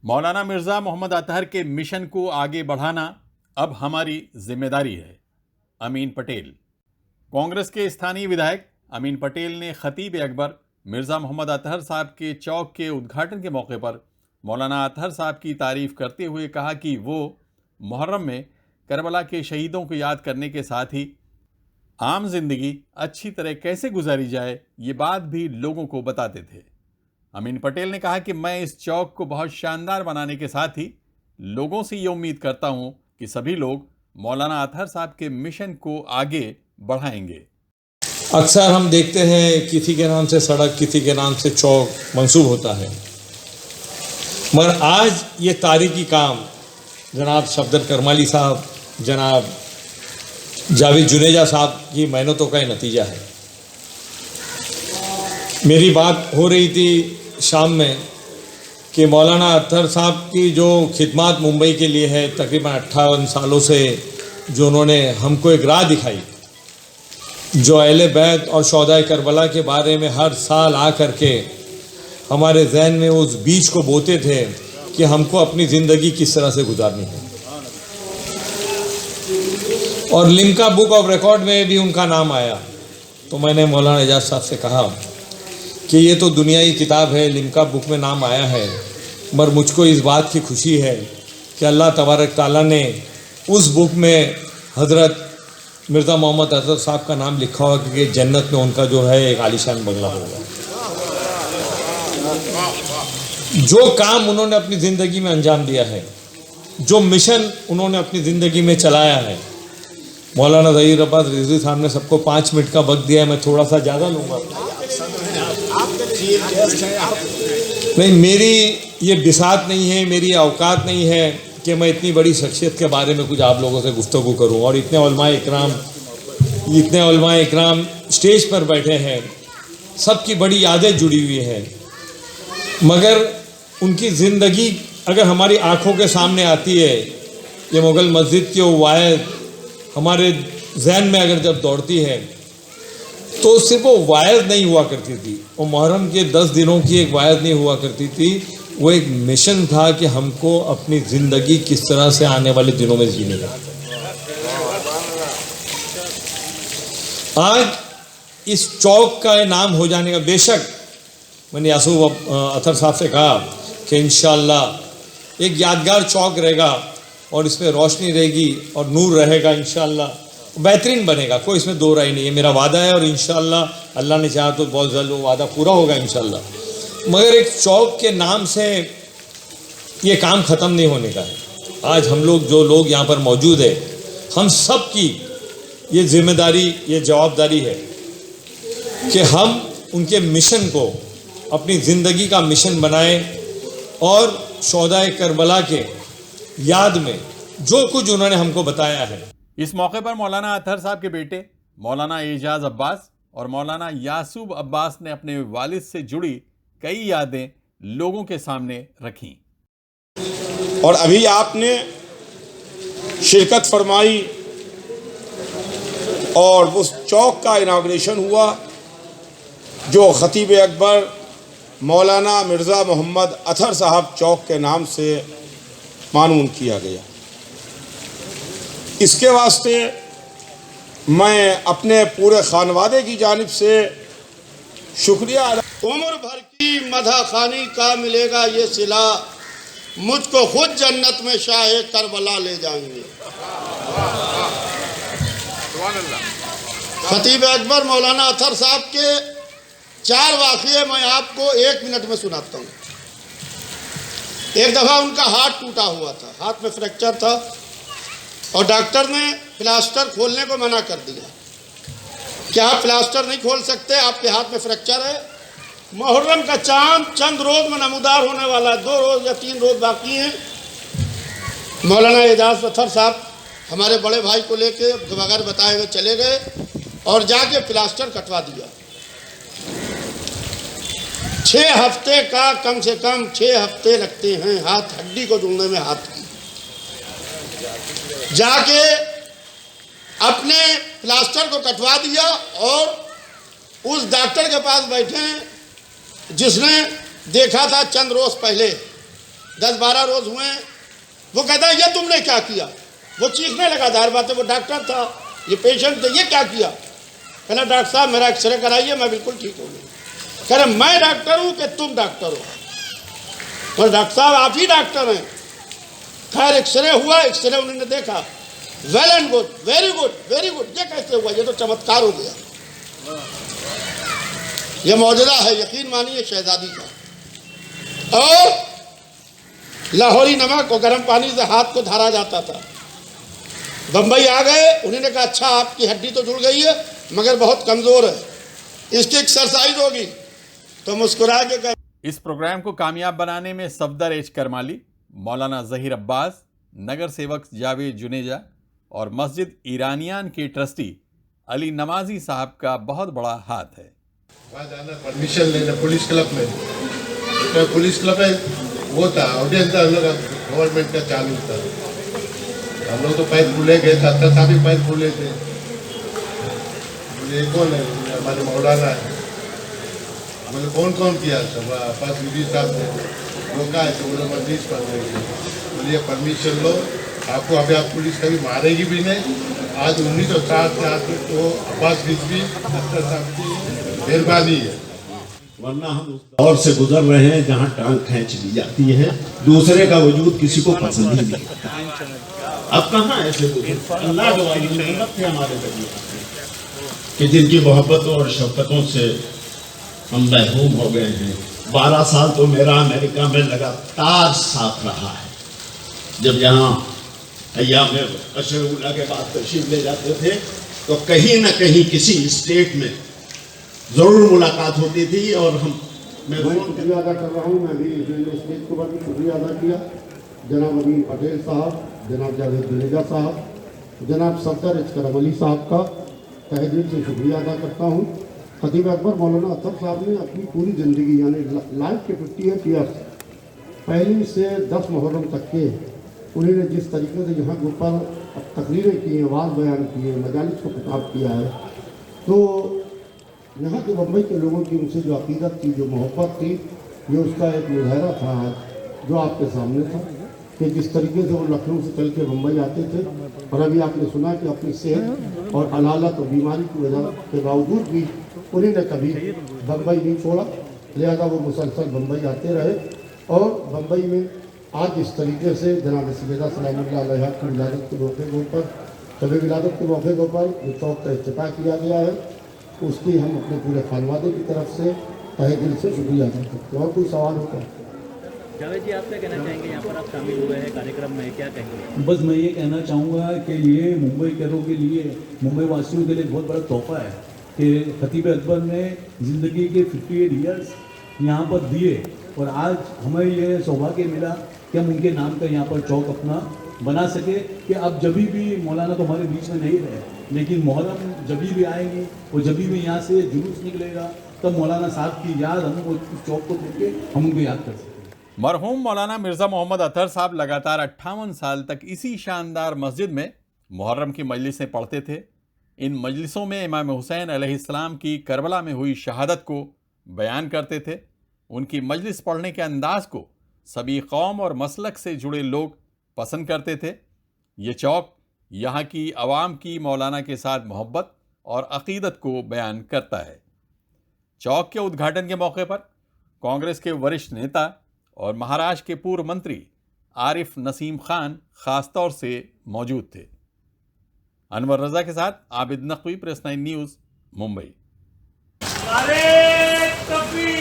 मौलाना मिर्ज़ा मोहम्मद अतहर के मिशन को आगे बढ़ाना अब हमारी जिम्मेदारी है। अमीन पटेल। कांग्रेस के स्थानीय विधायक अमीन पटेल ने खतीब अकबर मिर्ज़ा मोहम्मद अतहर साहब के चौक के उद्घाटन के मौके पर मौलाना अतहर साहब की तारीफ करते हुए कहा कि वो मुहर्रम में करबला के शहीदों को याद करने के साथ ही आम जिंदगी अच्छी तरह कैसे गुजारी जाए ये बात भी लोगों को बताते थे। अमीन पटेल ने कहा कि मैं इस चौक को बहुत शानदार बनाने के साथ ही लोगों से ये उम्मीद करता हूं कि सभी लोग मौलाना अतहर साहब के मिशन को आगे बढ़ाएंगे। अक्सर हम देखते हैं किसी के नाम से सड़क, किसी के नाम से चौक मंसूब होता है, मगर आज ये तारीखी काम जनाब सफदर करमाली साहब, जनाब जावेद जुनेजा साहब की मेहनतों का नतीजा है। मेरी बात हो रही थी शाम में कि मौलाना अतहर साहब की जो खिदमत मुंबई के लिए है, तकरीबन 58 सालों से जो उन्होंने हमको एक राह दिखाई, जो अहले बैत और शौहदाए करबला के बारे में हर साल आ कर के हमारे जहन में उस बीज को बोते थे कि हमको अपनी ज़िंदगी किस तरह से गुजारनी है। और लिम्का बुक ऑफ रिकॉर्ड में भी उनका नाम आया। तो मैंने मौलाना एजाज साहब से कहा कि ये तो दुनियाई किताब है, लिम्का बुक में नाम आया है, मगर मुझको इस बात की खुशी है कि अल्लाह तबारक ताला ने उस बुक में हज़रत मिर्ज़ा मोहम्मद अतहर साहब का नाम लिखा हुआ कि जन्नत में उनका जो है एक आलीशान बंगला होगा। जो काम उन्होंने अपनी ज़िंदगी में अंजाम दिया है, जो मिशन उन्होंने अपनी ज़िंदगी में चलाया है, मौलाना ज़हीर अब्बास रिजवी साहब ने सबको 5 मिनट का वक्त दिया है, मैं थोड़ा सा ज़्यादा लूँगा। नहीं, मेरी ये बिसात नहीं है, मेरी औकात नहीं है कि मैं इतनी बड़ी शख्सियत के बारे में कुछ आप लोगों से गुफ्तगू करूं। और इतने उलमाए इकराम स्टेज पर बैठे हैं, सबकी बड़ी यादें जुड़ी हुई हैं, मगर उनकी ज़िंदगी अगर हमारी आँखों के सामने आती है, ये मुग़ल मस्जिद की वो वायद हमारे जहन में अगर जब दौड़ती है, तो सिर्फ वो वायद नहीं हुआ करती थी, वो मुहर्रम के 10 दिनों की एक वायद नहीं हुआ करती थी, वो एक मिशन था कि हमको अपनी ज़िंदगी किस तरह से आने वाले दिनों में जीने का। आज इस चौक का नाम हो जाने का, बेशक मैंने यासूब अतहर साहब से कहा कि इंशाअल्लाह एक यादगार चौक रहेगा और इसमें रोशनी रहेगी और नूर रहेगा, इंशाअल्लाह बेहतरीन बनेगा, कोई इसमें दो राय नहीं है। मेरा वादा है और इंशाअल्लाह अल्लाह ने चाहा तो बहुत जल्द वो वादा पूरा होगा इंशाअल्लाह। मगर एक चौक के नाम से ये काम ख़त्म नहीं होने का है। आज हम लोग जो लोग यहाँ पर मौजूद है, हम सब की ये जिम्मेदारी, ये जवाबदारी है कि हम उनके मिशन को अपनी ज़िंदगी का मिशन बनाएं और शौहदाए करबला के याद में जो कुछ उन्होंने हमको बताया है। इस मौके पर मौलाना अतहर साहब के बेटे मौलाना एजाज अब्बास और मौलाना यासूब अब्बास ने अपने वालिद से जुड़ी कई यादें लोगों के सामने रखीं। और अभी आपने शिरकत फरमाई और उस चौक का इनाग्रेशन हुआ जो खतीब अकबर मौलाना मिर्ज़ा मोहम्मद अतहर साहब चौक के नाम से मानून किया गया। इसके वास्ते मैं अपने पूरे खानवादे की जानिब से शुक्रिया अदा। उम्र भर की मदह खानी का मिलेगा ये सिला, मुझको खुद जन्नत में शाहे करबला ले जाएंगे। खतीब अकबर मौलाना अतहर साहब के 4 वाक़ये मैं आपको 1 मिनट में सुनाता हूँ। एक दफ़ा उनका हाथ टूटा हुआ था, हाथ में फ्रैक्चर था और डॉक्टर ने प्लास्टर खोलने को मना कर दिया कि आप प्लास्टर नहीं खोल सकते, आपके हाथ में फ्रैक्चर है। मुहर्रम का चांद चंद रोज़ में नमूदार होने वाला है, 2 रोज़ या 3 रोज़ बाकी हैं। मौलाना एजाज अतहर साहब हमारे बड़े भाई को लेके बगैर बताए हुए चले गए और जाके प्लास्टर कटवा दिया। 6 हफ्ते का, कम से कम 6 हफ्ते लगते हैं हाथ हड्डी को जोड़ने में, हाथ की। जाके अपने प्लास्टर को कटवा दिया और उस डॉक्टर के पास बैठे जिसने देखा था चंद रोज पहले 10-12 रोज हुए हैं। वो कहता है ये तुमने क्या किया, वो चीखने लगा, जाहिर बात है वो डॉक्टर था, ये पेशेंट थे, ये क्या किया। कहना डॉक्टर साहब मेरा एक्सरे कराइए, मैं बिल्कुल ठीक हो गई। कह रहे मैं डॉक्टर हूँ कि तुम डॉक्टर हो। तो डॉक्टर साहब आप ही डॉक्टर हैं। खैर एक्सरे हुआ, एक्सरे उन्होंने देखा, well and good, very good, very good. ये कैसे हुआ, ये तो चमत्कार हो गया, ये मौजूदा है, यकीन मानिए शहजादी का। और लाहौरी नमक और गर्म पानी से हाथ को धारा जाता था। बम्बई आ गए, उन्होंने कहा अच्छा आपकी हड्डी तो जुड़ गई है मगर बहुत कमज़ोर है, इसकी एक्सरसाइज होगी। तो मुस्कुरा के कहा। इस प्रोग्राम को कामयाब बनाने में सफदर एच करमाली, मौलाना जहीर अब्बास, नगर सेवक जावेद जुनेजा और मस्जिद ईरानियान के ट्रस्टी अली नमाजी साहब का बहुत बड़ा हाथ है। परमिशन लेना पुलिस क्लब में, तो पुलिस क्लब है वो था, ऑडियंस था, हम लोग गवर्नमेंट का चालू था। हम लोग तो पैर फूले गए, छात्र साहब भी पैर फूले थे। बोले कौन है, हमारे मौलाना है। बोले कौन कौन किया, सब पास विधि साहब ने रोका है, तो बोले मजलिस पढ़ रही है। बोलिए परमिशन लो, आपको अभी आप पुलिस कभी मारेगी भी नहीं। आज 1960 से आज तो अब्बास रिजवी डॉक्टर साहब की मेहरबानी है, वरना हम उस दौर से गुजर रहे हैं जहां टांग खींच ली जाती है, दूसरे का वजूद किसी को पसंद ही नहीं करता। अब कहाँ ऐसे बुजुर्ग अल्लाह के वाली मोहब्बत थे हमारे नबी कि जिनकी मोहब्बतों और शफकतों से हम महरूम हो गए हैं। 12 साल तो मेरा अमेरिका में लगातार साथ रहा है। जब यहाँ अय्याम में अशरुल्लाह के बाद तशरीफ ले जाते थे तो कहीं ना कहीं किसी स्टेट में जरूर मुलाकात होती थी और मैं शुक्रिया अदा कर रहा हूँ। मैं भी रेलवे स्टेट को भी शुक्रिया अदा किया, जनाब अमीन पटेल साहब, जनाब जावेद जुनेजा साहब, जनाब सफदर एच करमाली साहब का तहे दिल से शुक्रिया अदा करता हूँ। खतीब अकबर मौलाना अतर साहब ने अपनी पूरी ज़िंदगी यानी लाइफ के 58 ईयर्स पहली से 10 मुहर्रम तक के उन्होंने जिस तरीके से यहाँ के ऊपर तकरीरें की, आवाज़ बयान किए, मजालिस को खिताब किया है, तो यहाँ के बम्बई के लोगों की उनसे जो अकीदत थी, जो मोहब्बत थी, ये उसका एक मुजाहरा था आज जो आपके सामने था कि जिस तरीके से वो लखनऊ से चल के बम्बई आते थे। और अभी आपने सुना कि अपनी सेहत और अलालत और बीमारी की वजह के बावजूद भी उन्होंने कभी बम्बई नहीं छोड़ा, लिहाजा वो मुसलसल बम्बई आते रहे। और बम्बई में आज इस तरीके से जनाब सैयदा सलामुल्लाह अलैहा की विलादत के मौके के ऊपर, कभी विलादत के मौके के ऊपर जो चौक का इफ्तिताह किया गया है, उसकी हम अपने पूरे खानवादे की तरफ से तहे दिल से शुक्रिया अदा करते हैं। और कोई सवाल होगा? जावेद जी, आप क्या कहना चाहेंगे, यहाँ पर आप शामिल हुए हैं कार्यक्रम में, क्या कहेंगे? बस मैं ये कहना चाहूँगा कि ये मुंबई कैरों के लिए, मुंबई वासियों के लिए बहुत बड़ा तोहफा है कि खतीब अकबर ने ज़िंदगी के 58 ईयर्स यहाँ पर दिए और आज हमें ये सौभाग्य मिला कि हम उनके नाम का यहाँ पर चौक अपना बना सके कि अब जब भी मौलाना तो हमारे बीच में नहीं रहे, लेकिन मुहर्रम जब भी आएंगी और जब भी यहाँ से जुलूस निकलेगा तब मौलाना साहब की याद हम उस चौक को देख के हम उनको याद कर सकें। मरहूम मौलाना मिर्ज़ा मोहम्मद अतर साहब लगातार 58 साल तक इसी शानदार मस्जिद में मुहर्रम की मजलिसें पढ़ते थे। इन मजलिसों में इमाम हुसैन अलैहिस्सलाम की करबला में हुई शहादत को बयान करते थे। उनकी मजलिस पढ़ने के अंदाज को सभी कौम और मसलक से जुड़े लोग पसंद करते थे। ये चौक यहाँ की आवाम की मौलाना के साथ मोहब्बत और अक़ीदत को बयान करता है। चौक के उद्घाटन के मौके पर कांग्रेस के वरिष्ठ नेता और महाराष्ट्र के पूर्व मंत्री आरिफ नसीम खान खास तौर से मौजूद थे। अनवर रजा के साथ आबिद नकवी, प्रेस 9 न्यूज़, मुंबई। नारे हैदरी